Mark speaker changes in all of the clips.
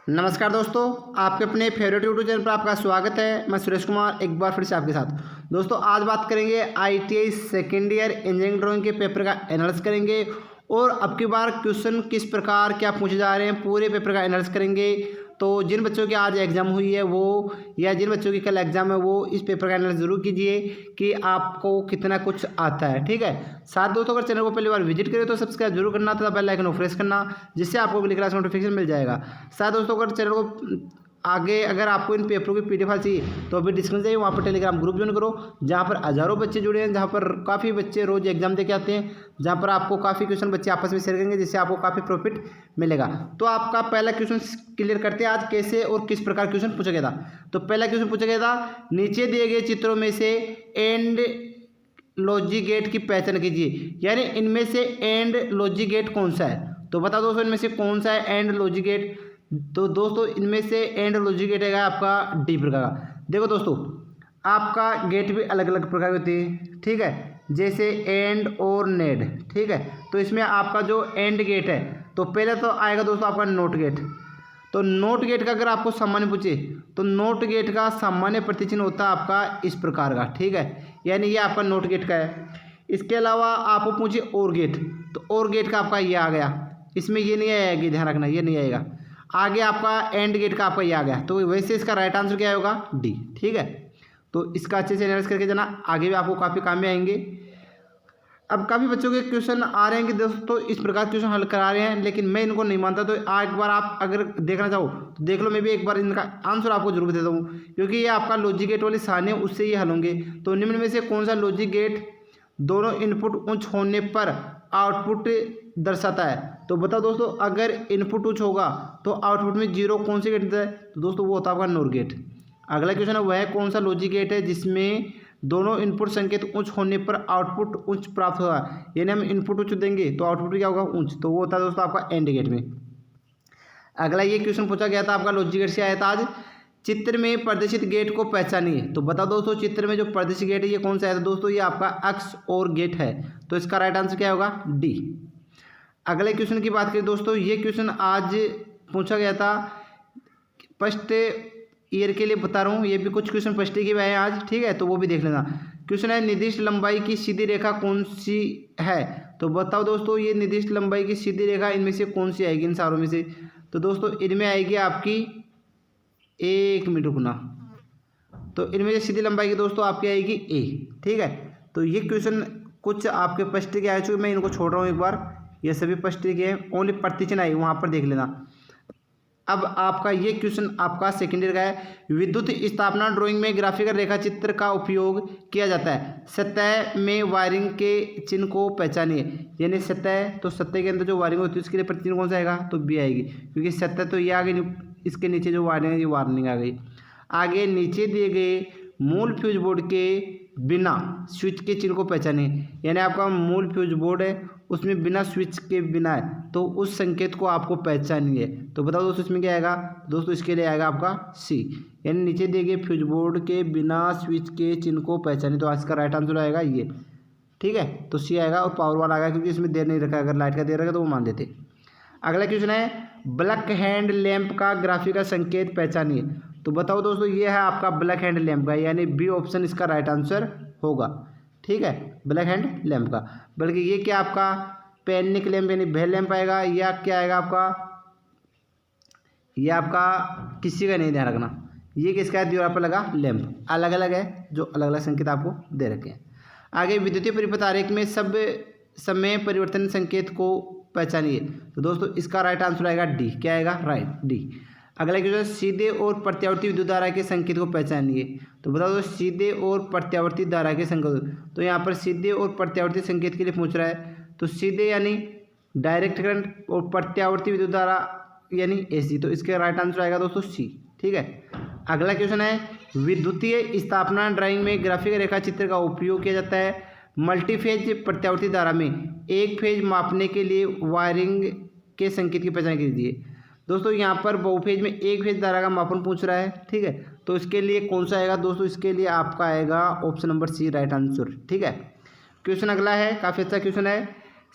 Speaker 1: नमस्कार दोस्तों, आपके अपने फेवरेट यूट्यूब चैनल पर आपका स्वागत है। मैं सुरेश कुमार एक बार फिर से आपके साथ। दोस्तों आज बात करेंगे ITI second year engineering drawing के पेपर का एनालिसिस करेंगे और अब की बार क्वेश्चन किस प्रकार क्या पूछे जा रहे हैं पूरे पेपर का एनालिसिस करेंगे। तो जिन बच्चों की आज एग्जाम हुई है वो या जिन बच्चों की कल एग्जाम है वो इस पेपर का एनालिसिस जरूर कीजिए कि आपको कितना कुछ आता है। ठीक है, साथ दोस्तों अगर चैनल को पहली बार विजिट करें तो सब्सक्राइब जरूर करना तथा बेल आइकन को प्रेस करना, जिससे आपको अगली क्लास नोटिफिकेशन मिल जाएगा। साथ दोस्तों अगर चैनल को आगे अगर आपको इन पेपरों की PDF फाइल चाहिए तो अभी डिस्क्रिप्शन चाहिए, वहाँ पर टेलीग्राम ग्रुप ज्वाइन करो जहाँ पर हज़ारों बच्चे जुड़े हैं, जहाँ पर काफ़ी बच्चे रोज़ एग्जाम दे के आते हैं, जहाँ पर आपको काफ़ी क्वेश्चन बच्चे आपस में शेयर करेंगे जिससे आपको काफ़ी प्रॉफिट मिलेगा। तो आपका पहला क्वेश्चन क्लियर करते हैं आज कैसे और किस प्रकार क्वेश्चन पूछा गया था। तो पहला क्वेश्चन पूछा गया था, नीचे दिए गए चित्रों में से एंड लॉजिक गेट की पहचान कीजिए, यानी इनमें से एंड लॉजिक गेट कौन सा है। तो बताओ दोस्तों इनमें से कौन सा है एंड लॉजिक गेट। तो दोस्तों इनमें से एंड लॉजिक गेट है आपका डी प्रकार का। देखो दोस्तों आपका गेट भी अलग अलग प्रकार की होती है, ठीक है, जैसे एंड और नेड। ठीक है, तो इसमें आपका जो एंड गेट है तो पहले तो आएगा दोस्तों आपका नोट गेट। तो नोट गेट का अगर आपको सामान्य पूछे तो नोट गेट का सामान्य प्रतिचिन्ह होता है आपका इस प्रकार का। ठीक है, यानी ये आपका नोट गेट का है। इसके अलावा आपको पूछे और गेट, तो और गेट का आपका ये आ गया, इसमें ये नहीं आएगा, ध्यान रखना ये नहीं आएगा। आगे आपका एंड गेट का आपका ये आ गया, तो वैसे इसका राइट आंसर क्या होगा डी। ठीक है, तो इसका अच्छे से एनालिसिस करके जाना, आगे भी आपको काफ़ी काम में आएंगे। अब काफ़ी बच्चों के क्वेश्चन आ रहे हैं कि दोस्तों इस प्रकार क्वेश्चन हल करा रहे हैं, लेकिन मैं इनको नहीं मानता। तो एक बार आप अगर देखना चाहो तो देख लो, मैं भी एक बार इनका आंसर आपको जरूर देता हूँ, क्योंकि ये आपका लॉजिक गेट वाली सारणी है, उससे ये हल होंगे। तो निम्न में से कौन सा लॉजिक गेट दोनों इनपुट उच्च होने पर आउटपुट दर्शाता है। तो बताओ दोस्तों अगर इनपुट उच्च होगा तो आउटपुट में जीरो कौन से गेट देता है, तो दोस्तों वो होता है आपका नोर गेट। अगला क्वेश्चन है वह कौन सा लॉजिक गेट है जिसमें दोनों इनपुट संकेत उच्च होने पर आउटपुट उच्च प्राप्त होगा, यानी हम इनपुट उच्च देंगे तो आउटपुट क्या होगा उच्च, तो वो होता है दोस्तों आपका एंड गेट में। अगला ये क्वेश्चन पूछा गया था आपका लॉजिक गेट से आया था आज, चित्र में प्रदर्शित गेट को पहचानिए। तो बताओ दोस्तों चित्र में जो प्रदर्शित गेट है ये कौन सा है, तो दोस्तों ये आपका एक्स और गेट है, तो इसका राइट आंसर क्या होगा डी। अगले क्वेश्चन की बात करें दोस्तों, ये क्वेश्चन आज पूछा गया था फर्स्ट ईयर के लिए बता रहा हूँ, ये भी कुछ क्वेश्चन फर्स्ट ईयर के भी आए हैं आज। ठीक है, तो वो भी देख लेना। क्वेश्चन है निर्दिष्ट लंबाई की सीधी रेखा कौन सी है। तो बताओ दोस्तों ये निर्दिष्ट लंबाई की सीधी रेखा इनमें से कौन सी आएगी इन सारों में से। तो दोस्तों इनमें आएगी आपकी, एक मिनट रुकना, तो इनमें से सीधी लंबाई की दोस्तों आपकी आएगी ए। ठीक है, तो ये क्वेश्चन कुछ आपके फर्स्ट ईयर के आए चुके, मैं इनको छोड़ रहा हूँ एक बार, ये सभी फर्स्ट ईयर के हैं, ओनली प्रतिचिन्ह आई वहाँ पर देख लेना। अब आपका ये क्वेश्चन आपका सेकेंड ईयर का है, विद्युत स्थापना ड्राइंग में ग्राफिकल रेखा चित्र का उपयोग किया जाता है, सतह में वायरिंग के चिन्ह को पहचानिए। यानी सतह, तो सतह के अंदर जो वायरिंग होती है उसके लिए प्रतिचिन्ह कौन सा आएगा, तो बी आएगी, क्योंकि सतह तो ये आ गई, इसके नीचे जो वायरिंग है ये वार्निंग आ गई। आगे नीचे दिए गए मूल फ्यूज बोर्ड के बिना स्विच के चिन्ह को पहचानिए, यानी आपका मूल फ्यूज बोर्ड है उसमें बिना स्विच के बिना है, तो उस संकेत को आपको पहचानिए। तो बताओ दोस्तों इसमें क्या आएगा, दोस्तों इसके लिए आएगा आपका सी, यानी नीचे दिए गए फ्यूज बोर्ड के बिना स्विच के चिन्ह को पहचानिए, तो इसका राइट आंसर आएगा ये। ठीक है, तो सी आएगा और पावर वाला आएगा, क्योंकि इसमें देर नहीं रखा, अगर लाइट का देर रखा तो वो मान देते। अगला क्वेश्चन है ब्लैक हैंड लैंप का ग्राफिकल संकेत पहचानिए। तो बताओ दोस्तों ये है आपका ब्लैक हैंड लैंप का, यानी बी ऑप्शन इसका राइट आंसर होगा। ठीक है, ब्लैक हैंड लैंप का, बल्कि ये क्या आपका पैनिक लैंप यानी बेल लैंप आएगा, या क्या आएगा आपका, ये आपका किसी का नहीं ध्यान रखना, ये किसका है दीवार पर लगा लैंप, अलग अलग है जो अलग अलग संकेत आपको दे रखे हैं। आगे विद्युतीय परिपथ आरेख में सब समय परिवर्तन संकेत को पहचानिए। तो दोस्तों इसका राइट आंसर आएगा डी, क्या आएगा राइट डी। अगला क्वेश्चन सीधे और प्रत्यावर्ती विद्युत धारा के संकेत को पहचानिए। तो बता दो सीधे और प्रत्यावर्ती धारा के संकेत, तो यहाँ पर सीधे और प्रत्यावर्ती संकेत के लिए पूछ रहा है, तो सीधे यानी डायरेक्ट करंट और प्रत्यावर्ती विद्युत धारा यानी एसी, तो इसका राइट आंसर आएगा दोस्तों सी। ठीक है, अगला क्वेश्चन है विद्युतीय स्थापना ड्राइंग में ग्राफिक रेखा चित्र का उपयोग किया जाता है मल्टीफेज प्रत्यावर्ती धारा में एक फेज मापने के लिए वायरिंग के संकेत की पहचान कीजिए। दोस्तों यहाँ पर बहुफेज में एक फेज धारा का मापन पूछ रहा है। ठीक है, तो इसके लिए कौन सा आएगा दोस्तों, इसके लिए आपका आएगा option number C right answer. ठीक है, क्वेश्चन अगला है, काफ़ी अच्छा क्वेश्चन है,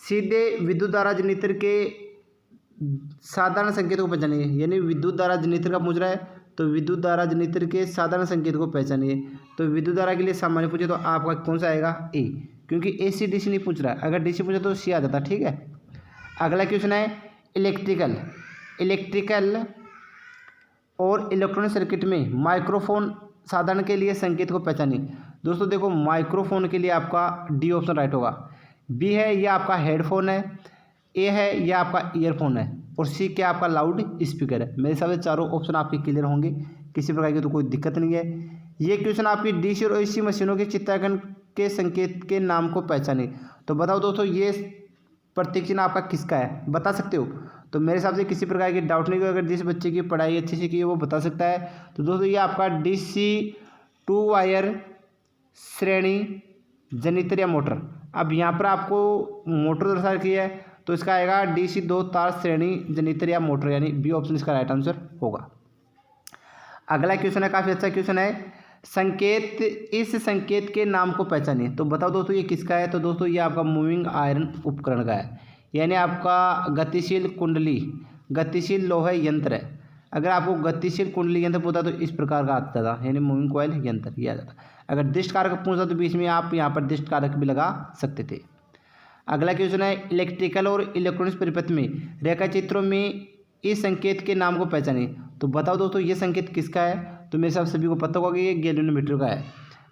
Speaker 1: सीधे विद्युत धारा जनरेटर के साधारण संकेत को पहचानिए, यानी विद्युत धारा जनरेटर का पूछ रहा है तो विद्युत धारा जनरेटर के साधारण संकेत को पहचानिए। तो विद्युत धारा के लिए सामान्य पूछे तो आपका कौन सा आएगा? ए, क्योंकि एसी डीसी नहीं पूछ रहा है। अगर डीसी पूछे तो सी आ जाता। ठीक है, अगला क्वेश्चन है इलेक्ट्रिकल और इलेक्ट्रॉनिक सर्किट में माइक्रोफोन साधन के लिए संकेत को पहचानिए। दोस्तों देखो, माइक्रोफोन के लिए आपका डी ऑप्शन राइट होगा। बी है ये आपका हेडफोन है, ए है ये आपका ईयरफोन है, और सी क्या आपका लाउड स्पीकर है। मेरे हिसाब से चारों ऑप्शन आपके क्लियर होंगे, किसी प्रकार की तो कोई दिक्कत नहीं है। ये क्वेश्चन आपकी डीसी और एसी मशीनों के चित्रांकन के संकेत के नाम को पहचाने। तो बताओ दोस्तों, ये प्रतीक चिन्ह आपका किसका है, बता सकते हो? तो मेरे हिसाब से किसी प्रकार की डाउट नहीं, अगर जिस बच्चे की पढ़ाई अच्छे से की है वो बता सकता है। तो दोस्तों ये आपका डीसी 2 वायर श्रेणी जनरेटर या मोटर। अब यहाँ पर आपको मोटर दर्शा रखी है तो इसका आएगा डीसी 2 तार श्रेणी जनरेटर या मोटर, यानी बी ऑप्शन इसका राइट आंसर होगा। अगला क्वेश्चन है, काफ़ी अच्छा क्वेश्चन है, इस संकेत के नाम को पहचानिए। तो बताओ दोस्तों ये किसका है? तो दोस्तों ये आपका मूविंग आयरन उपकरण का है, यानी आपका गतिशील कुंडली, गतिशील लोहे यंत्र है। अगर आपको गतिशील कुंडली यंत्र पूछता तो इस प्रकार का आता था, यानी मूविंग कॉइल यंत्र ये आ जाता। अगर दृष्ट कारक पूछता तो बीच में आप यहाँ पर दृष्ट कारक भी लगा सकते थे। अगला क्वेश्चन है, इलेक्ट्रिकल और इलेक्ट्रॉनिक्स परिपथ में रेखा चित्रों में इस संकेत के नाम को पहचानिए। तो बताओ दोस्तों ये संकेत किसका है? तो मेरे हिसाब से सभी को पता होगा कि ये गैल्वेनोमीटर का है।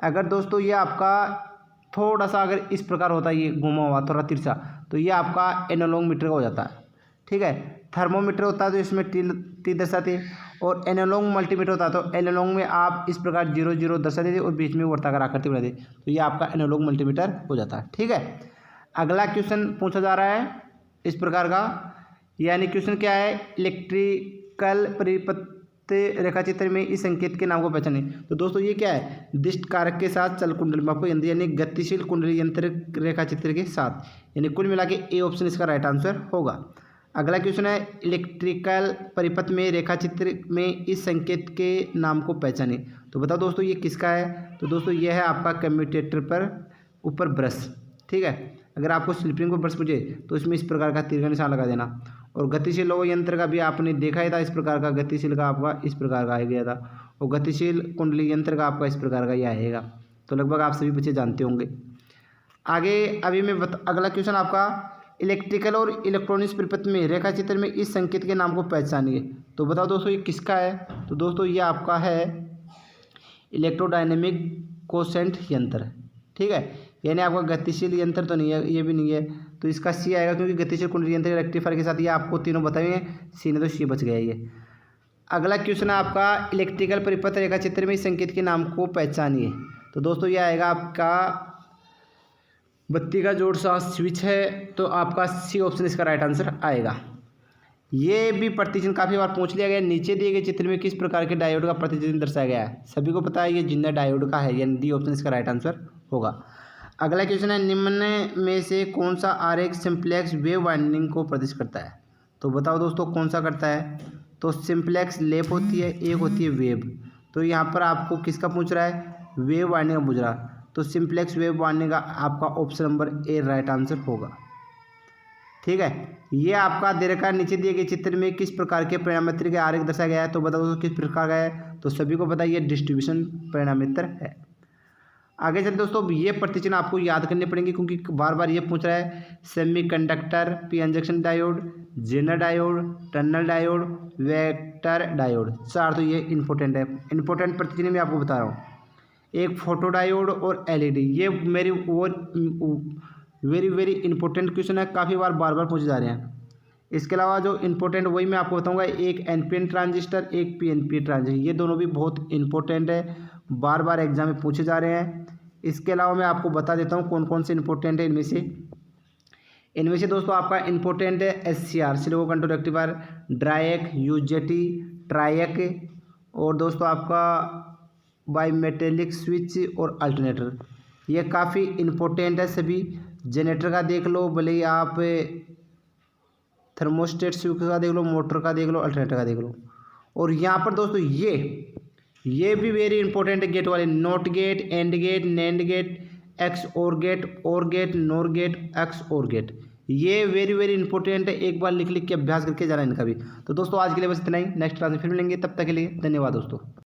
Speaker 1: अगर दोस्तों ये आपका थोड़ा सा अगर इस प्रकार होता है, ये घुमा हुआ थोड़ा तिरछा, तो ये आपका एनालॉग मीटर का हो जाता है। ठीक है, थर्मोमीटर होता है तो इसमें टी दर्शाते हैं, और एनालॉग मल्टीमीटर होता है तो एनालॉग में आप इस प्रकार 0 0 दर्शाते थे और बीच में वर्ताकार आकृति बनाते, तो ये आपका एनालॉग मल्टीमीटर हो जाता है। ठीक है, अगला क्वेश्चन पूछा जा रहा है इस प्रकार का, यानी क्वेश्चन क्या है, इलेक्ट्रिकल परिपथ रेखाचित्र में इस संकेत के नाम को पहचाने। तो दोस्तों ये क्या है, दृष्ट कारक के साथ चल कुंडली मापक यंत्र, यानी गतिशील कुंडली यंत्र रेखाचित्र के साथ, यानी कुल मिला के ए ऑप्शन इसका राइट आंसर होगा। अगला क्वेश्चन है, इलेक्ट्रिकल परिपथ में रेखाचित्र में इस संकेत के नाम को पहचाने। तो बताओ दोस्तों ये किसका है? तो दोस्तों यह है आपका कम्यूटेटर पर ऊपर ब्रश। ठीक है, अगर आपको स्लिपिंग को ब्रश पूछे तो इसमें इस प्रकार का तीर का निशान लगा देना। और गतिशील लोह यंत्र का भी आपने देखा ही था, इस प्रकार का गतिशील का आपका इस प्रकार का आ गया था, और गतिशील कुंडली यंत्र का आपका इस प्रकार का यह आएगा। तो लगभग आप सभी बच्चे जानते होंगे। आगे अभी मैं अगला क्वेश्चन आपका, इलेक्ट्रिकल और इलेक्ट्रॉनिक्स परिपथ में रेखाचित्र में इस संकेत के नाम को पहचानिए। तो बताओ दोस्तों ये किसका है? तो दोस्तों ये आपका है इलेक्ट्रोडायनेमिक कोसेंट यंत्र। ठीक है, यानी आपका गतिशील यंत्र तो नहीं है, ये भी नहीं है, तो इसका सी आएगा, क्योंकि गतिशील कुंडली यंत्र रेक्टिफायर के साथ ये आपको तीनों बताएंगे, सी ने तो सी बच गया ये। अगला क्वेश्चन है आपका, इलेक्ट्रिकल परिपथ रेखाचित्र में इस संकेत के नाम को पहचानिए। तो दोस्तों ये आएगा आपका बत्ती का जोड़ सा स्विच है, तो आपका सी ऑप्शन इसका राइट आंसर आएगा। ये भी प्रतिचिन्ह काफ़ी बार पूछ लिया गया, नीचे दिए गए चित्र में किस प्रकार के डायोड का प्रतिचिन्ह दर्शाया गया है? सभी को पता है ये जिंदा डायोड का है, यानी डी ऑप्शन इसका राइट आंसर होगा। अगला क्वेश्चन है, निम्न में से कौन सा आरेख सिंप्लेक्स वेव वाइंडिंग को प्रदर्शित करता है? तो बताओ दोस्तों कौन सा करता है? तो सिंप्लेक्स लेप होती है, एक होती है वेव। तो यहाँ पर आपको किसका पूछ रहा है? वेव वाइंडिंग का पूछ रहा है, तो सिंप्लेक्स वेव वाइंडिंग का आपका option number A right answer होगा। ठीक है, ये आपका दे रखा नीचे दिए गए चित्र में किस प्रकार के परिणामित्र के आरेख दर्शाया गया है? तो बताओ किस प्रकार का है? तो सभी को पता है ये डिस्ट्रीब्यूशन परिणामित्र है। आगे चलते दोस्तों, ये प्रतिचिन्ह आपको याद करने पड़ेंगे, क्योंकि बार बार ये पूछ रहा है। Semiconductor, P injection diode, Zener diode, tunnel diode, vector diode, चार तो ये इंपॉर्टेंट है। इंपॉर्टेंट प्रतिचिन्ह मैं आपको बता रहा हूँ, एक फोटो डायोड और एलईडी, ये मेरी वेरी इंपॉर्टेंट क्वेश्चन है, काफ़ी बार पूछे जा रहे हैं। इसके अलावा जो इंपॉर्टेंट वही मैं आपको बताऊंगा, एक एनपीएन ट्रांजिस्टर, एक पीएनपी ट्रांजिस्टर, ये दोनों भी बहुत इंपॉर्टेंट है, बार एग्जाम में पूछे जा रहे हैं। इसके अलावा मैं आपको बता देता हूँ कौन कौन से इंपॉर्टेंट है इनमें से दोस्तों आपका इंपॉर्टेंट है एससीआर, सिलिकॉन कंट्रोल रेक्टिफायर, ड्राइक, यूजेटी, ट्राइक, और दोस्तों आपका बाईमेटेलिक स्विच और अल्टरनेटर, ये काफ़ी इंपॉर्टेंट है सभी। जनरेटर का देख लो, भले ही आप थर्मोस्टेट स्विच का देख लो, मोटर का देख लो, अल्टरनेटर का देख लो। और यहाँ पर दोस्तों ये भी वेरी इंपॉर्टेंट है, गेट वाले, not gate, and gate, NAND gate, XOR gate, NOR gate, XOR gate, ये वेरी वेरी इंपॉर्टेंट है, एक बार लिख लिख के अभ्यास करके जाना इनका भी। तो दोस्तों आज के लिए बस इतना ही, नेक्स्ट क्लास में फिर मिलेंगे, तब तक के लिए धन्यवाद दोस्तों।